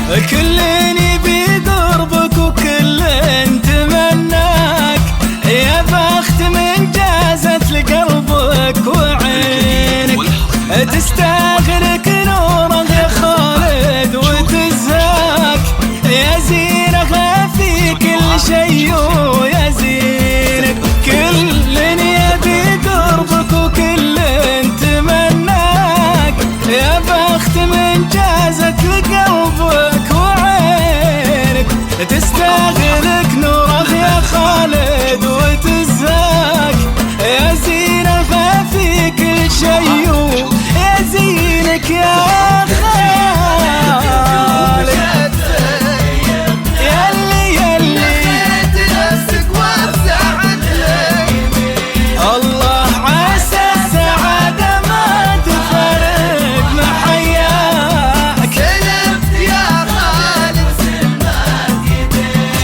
كل يبي قربك وكل تمناك، يا بخت من جازت لقلبك وعينك، تستغرق نوره يا خالد وتزهاك، يا زينها في كل شي ويا زينك. كل يبي قربك وكل تمناك، يا بخت من جازت لقلبك وعينك، تستغرق نوره يا خالد وتزهاك، يا زينها في كل شي يا زينك يا خالد. يلي نفسك وابسعت الله عسى السعادة ما تفارق محياك. سلمت يا خالد سلمت يديك.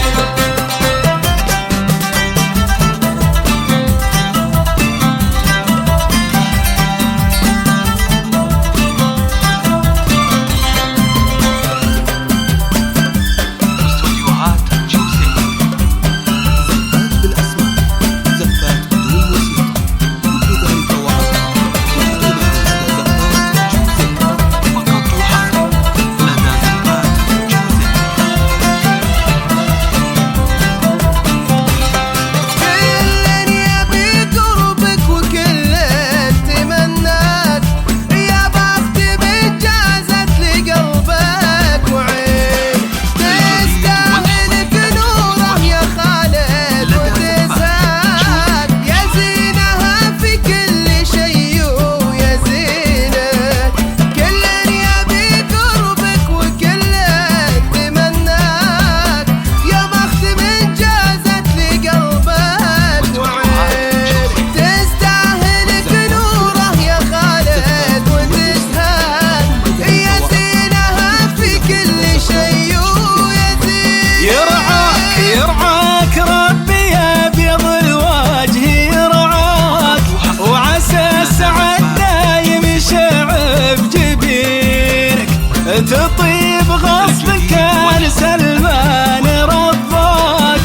يرعاك ربي يا ابيض الوجه يرعاك، وعسى السعد دايم يشع بجبينك، تطيب غصب كان سلمان رباك،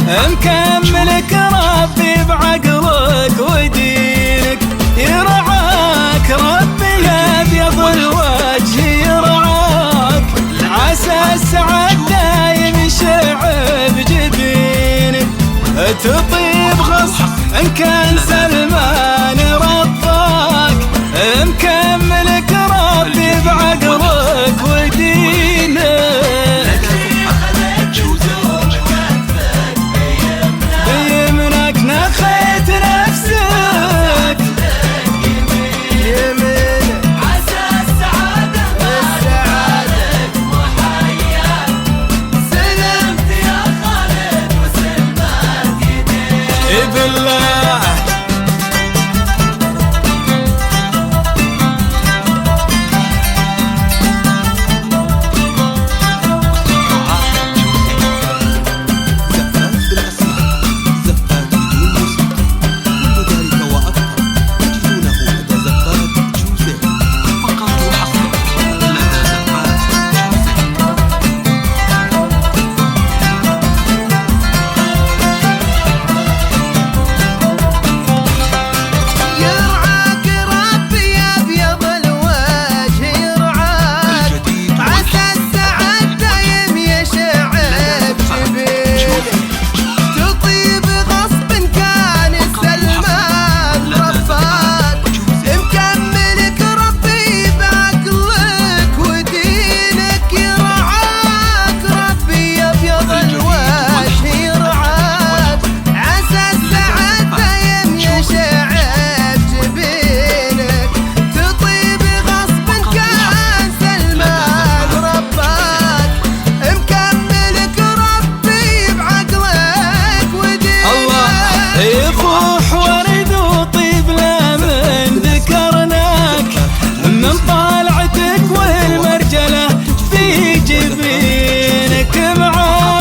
مكملك ربي بعقلك ودينك. يرعاك ربي يا ابيض الوجه يرعاك، عسى السعد دايم يشع بجبينك، تطيب غصب إن كان سلمان رباك، مكملك ربي بعقلك ودينك. بيمنك نخيت نفسك يمينك، عسى السعادة مسعدك محياك. سلمت يا خالد وسلمت يديك. بالله يفوح ورد وطيب لا من ذكرناك، من طالعتك والمرجلة في جبينك، مع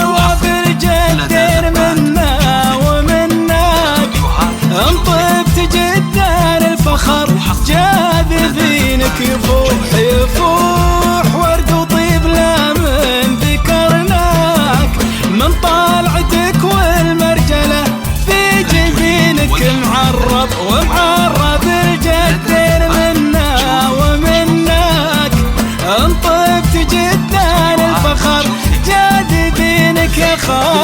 وافر جدين منا ومناك، انطبت جدار الفخر جاذبينك. يفوح ورد وطيب لا من خالي